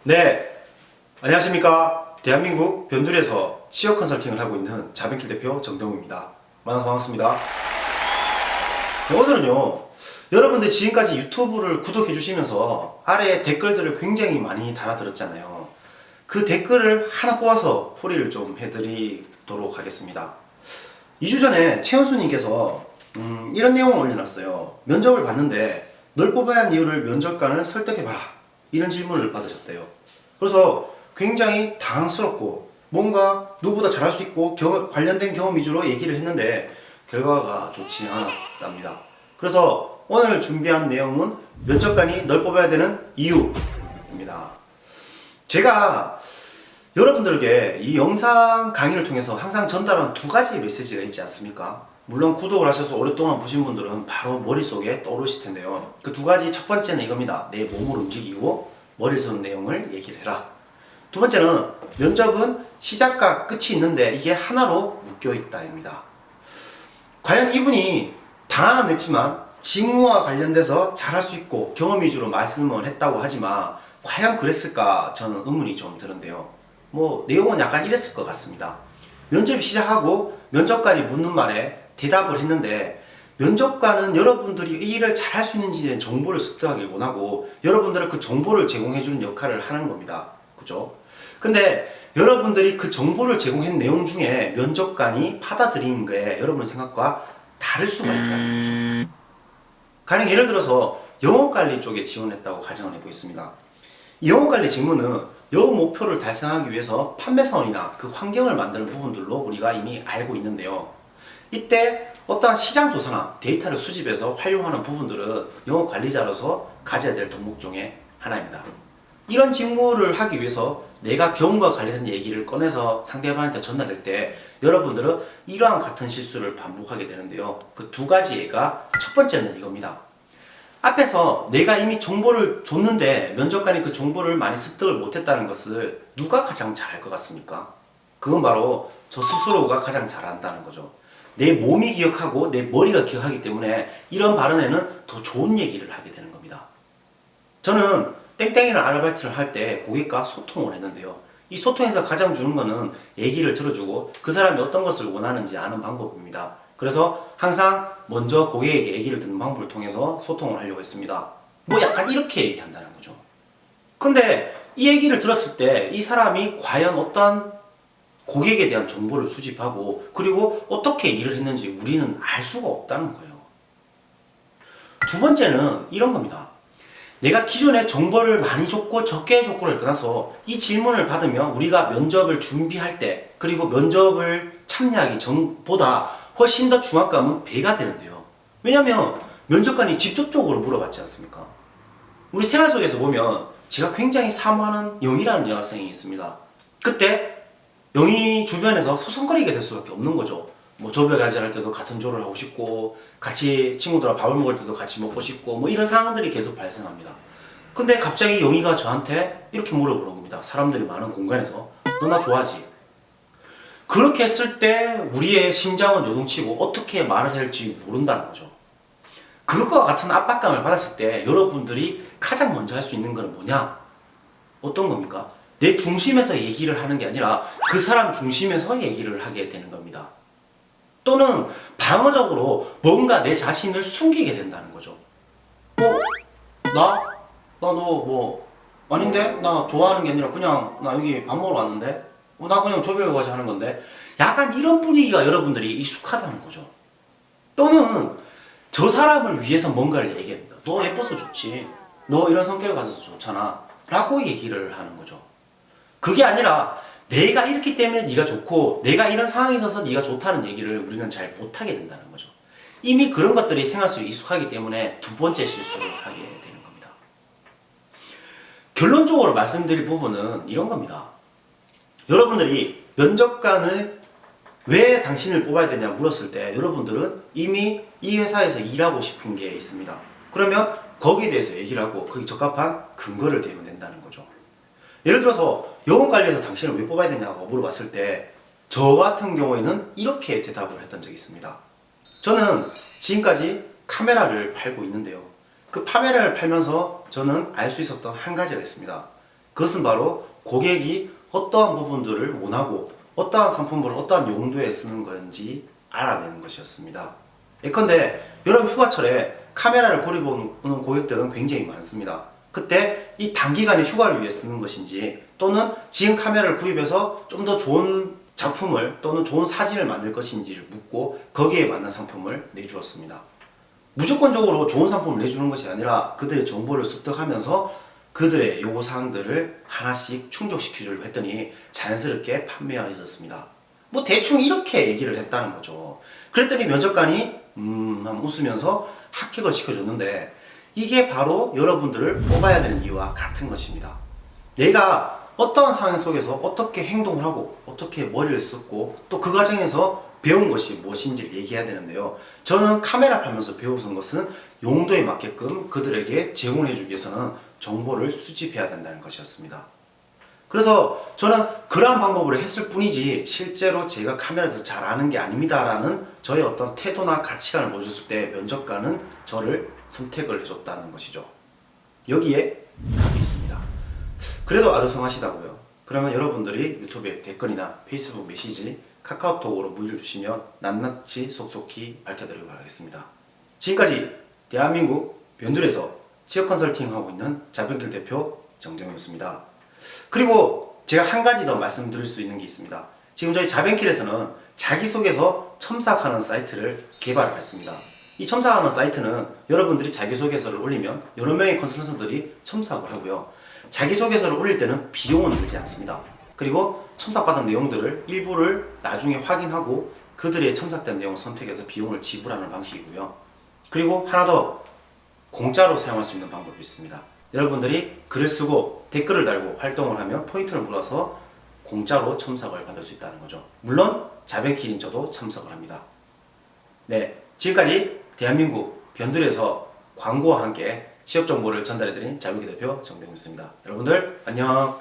네, 안녕하십니까. 대한민국 변두리에서 취업 컨설팅을 하고 있는 자벤킬 대표 정동우입니다. 만나서 반갑습니다. 네, 오늘은요, 여러분들 지금까지 유튜브를 구독해 주시면서 아래에 댓글들을 굉장히 많이 달아들었잖아요. 그 댓글을 하나 뽑아서 풀이를 좀 해드리도록 하겠습니다. 2주 전에 최현수님께서 이런 내용을 올려놨어요. 면접을 봤는데 널 뽑아야 하는 이유를 면접관을 설득해봐라, 이런 질문을 받으셨대요. 그래서 굉장히 당황스럽고 뭔가 누구보다 잘할 수 있고 관련된 경험 위주로 얘기를 했는데 결과가 좋지 않았답니다. 그래서 오늘 준비한 내용은 면접관이 널 뽑아야 되는 이유입니다. 제가 여러분들에게 이 영상 강의를 통해서 항상 전달하는 두 가지 메시지가 있지 않습니까? 물론 구독을 하셔서 오랫동안 보신 분들은 바로 머릿속에 떠오르실 텐데요. 그 두 가지, 첫 번째는 이겁니다. 내 몸을 움직이고 머리를 쓰는 내용을 얘기를 해라. 두 번째는 면접은 시작과 끝이 있는데 이게 하나로 묶여있다입니다. 과연 이분이 당황은 했지만 직무와 관련돼서 잘할 수 있고 경험 위주로 말씀을 했다고 하지만 과연 그랬을까 저는 의문이 좀 드는데요. 내용은 약간 이랬을 것 같습니다. 면접이 시작하고 면접관이 묻는 말에 대답을 했는데 면접관은 여러분들이 이 일을 잘할 수 있는지에 대한 정보를 습득하길 원하고 여러분들은 그 정보를 제공해주는 역할을 하는 겁니다. 그죠? 근데 여러분들이 그 정보를 제공한 내용 중에 면접관이 받아들이는 게 여러분의 생각과 다를 수가 있다는 거죠. 가령 예를 들어서 영업관리 쪽에 지원했다고 가정을 해보겠습니다. 이 영업관리 직무는 영업 목표를 달성하기 위해서 판매사원이나 그 환경을 만드는 부분들로 우리가 이미 알고 있는데요. 이때 어떠한 시장 조사나 데이터를 수집해서 활용하는 부분들은 영업 관리자로서 가져야 될 덕목 중에 하나입니다. 이런 직무를 하기 위해서 내가 경험과 관련된 얘기를 꺼내서 상대방한테 전달할 때 여러분들은 이러한 같은 실수를 반복하게 되는데요. 그 두 가지 예가, 첫 번째는 이겁니다. 앞에서 내가 이미 정보를 줬는데 면접관이 그 정보를 많이 습득을 못했다는 것을 누가 가장 잘할 것 같습니까? 그건 바로 저 스스로가 가장 잘한다는 거죠. 내 몸이 기억하고 내 머리가 기억하기 때문에 이런 발언에는 더 좋은 얘기를 하게 되는 겁니다. 저는 땡땡이나 아르바이트를 할 때 고객과 소통을 했는데요. 이 소통에서 가장 중요한 거는 얘기를 들어주고 그 사람이 어떤 것을 원하는지 아는 방법입니다. 그래서 항상 먼저 고객에게 얘기를 듣는 방법을 통해서 소통을 하려고 했습니다. 약간 이렇게 얘기한다는 거죠. 근데 이 얘기를 들었을 때 이 사람이 과연 어떠한 고객에 대한 정보를 수집하고 그리고 어떻게 일을 했는지 우리는 알 수가 없다는 거예요. 두 번째는 이런 겁니다. 내가 기존에 정보를 많이 줬고 적게 줬고를 떠나서 이 질문을 받으면 우리가 면접을 준비할 때 그리고 면접을 참여하기 전보다 훨씬 더 중압감은 배가 되는데요. 왜냐하면 면접관이 직접적으로 물어봤지 않습니까? 우리 생활 속에서 보면 제가 굉장히 사모하는 영희라는 여학생이 있습니다. 그때 영희 주변에서 소송거리게 될 수밖에 없는 거죠. 조별 과제를 할 때도 같은 조를 하고 싶고 같이 친구들과 밥을 먹을 때도 같이 먹고 싶고 이런 상황들이 계속 발생합니다. 근데 갑자기 영희가 저한테 이렇게 물어보는 겁니다. 사람들이 많은 공간에서 너 나 좋아하지? 그렇게 했을 때 우리의 심장은 요동치고 어떻게 말을 해야 할지 모른다는 거죠. 그것과 같은 압박감을 받았을 때 여러분들이 가장 먼저 할 수 있는 건 뭐냐? 어떤 겁니까? 내 중심에서 얘기를 하는 게 아니라 그 사람 중심에서 얘기를 하게 되는 겁니다. 또는 방어적으로 뭔가 내 자신을 숨기게 된다는 거죠. 나 너 아닌데? 나 좋아하는 게 아니라 그냥 나 여기 밥 먹으러 왔는데? 나 그냥 조별과제 하는 건데? 약간 이런 분위기가 여러분들이 익숙하다는 거죠. 또는 저 사람을 위해서 뭔가를 얘기합니다. 너 예뻐서 좋지. 너 이런 성격을 가져서 좋잖아. 라고 얘기를 하는 거죠. 그게 아니라 내가 이렇기 때문에 네가 좋고 내가 이런 상황에 있어서 네가 좋다는 얘기를 우리는 잘 못하게 된다는 거죠. 이미 그런 것들이 생활 속에 익숙하기 때문에 두 번째 실수를 하게 되는 겁니다. 결론적으로 말씀드릴 부분은 이런 겁니다. 여러분들이 면접관을 왜 당신을 뽑아야 되냐 물었을 때 여러분들은 이미 이 회사에서 일하고 싶은 게 있습니다. 그러면 거기에 대해서 얘기를 하고 그게 적합한 근거를 대면 된다는 거죠. 예를 들어서 영업관리에서 당신을 왜 뽑아야 되냐고 물어봤을 때 저 같은 경우에는 이렇게 대답을 했던 적이 있습니다. 저는 지금까지 카메라를 팔고 있는데요. 그 카메라를 팔면서 저는 알 수 있었던 한 가지가 있습니다. 그것은 바로 고객이 어떠한 부분들을 원하고 어떠한 상품을 어떠한 용도에 쓰는 건지 알아내는 것이었습니다. 예컨대 여름 휴가철에 카메라를 구입하는 고객들은 굉장히 많습니다. 그때 이 단기간의 휴가를 위해 쓰는 것인지 또는 지금 카메라를 구입해서 좀 더 좋은 작품을 또는 좋은 사진을 만들 것인지를 묻고 거기에 맞는 상품을 내주었습니다. 무조건적으로 좋은 상품을 내주는 것이 아니라 그들의 정보를 습득하면서 그들의 요구사항들을 하나씩 충족시켜주려고 했더니 자연스럽게 판매해졌습니다. 뭐 대충 이렇게 얘기를 했다는 거죠. 그랬더니 면접관이 한번 웃으면서 합격을 시켜줬는데 이게 바로 여러분들을 뽑아야 되는 이유와 같은 것입니다. 내가 어떠한 상황 속에서 어떻게 행동을 하고 어떻게 머리를 썼고 또 그 과정에서 배운 것이 무엇인지를 얘기해야 되는데요. 저는 카메라 팔면서 배운 것은 용도에 맞게끔 그들에게 제공해 주기 위해서는 정보를 수집해야 된다는 것이었습니다. 그래서 저는 그러한 방법으로 했을 뿐이지 실제로 제가 카메라에 대해서 잘 아는 게 아닙니다라는 저의 어떤 태도나 가치관을 보여줬을 때 면접관은 저를 선택을 해줬다는 것이죠. 여기에 답이 있습니다. 그래도 아르성하시다고요. 그러면 여러분들이 유튜브에 댓글이나 페이스북 메시지, 카카오톡으로 문의를 주시면 낱낱이 속속히 밝혀드리도록 하겠습니다. 지금까지 대한민국 변두리에서 취업 컨설팅하고 있는 자변길 대표 정대웅이었습니다. 그리고 제가 한 가지 더 말씀드릴 수 있는 게 있습니다. 지금 저희 자변길에서는 자기소개서 첨삭하는 사이트를 개발했습니다. 이 첨삭하는 사이트는 여러분들이 자기소개서를 올리면 여러 명의 컨설턴트들이 첨삭을 하고요. 자기소개서를 올릴 때는 비용은 들지 않습니다. 그리고 첨삭받은 내용들을 일부를 나중에 확인하고 그들의 첨삭된 내용을 선택해서 비용을 지불하는 방식이고요. 그리고 하나 더 공짜로 사용할 수 있는 방법이 있습니다. 여러분들이 글을 쓰고 댓글을 달고 활동을 하면 포인트를 몰아서 공짜로 첨삭을 받을 수 있다는 거죠. 물론 자변길인 저도 참석을 합니다. 네, 지금까지 대한민국 변두리에서 광고와 함께 취업 정보를 전달해드린 자변길 대표 정대웅이었습니다. 여러분들 안녕.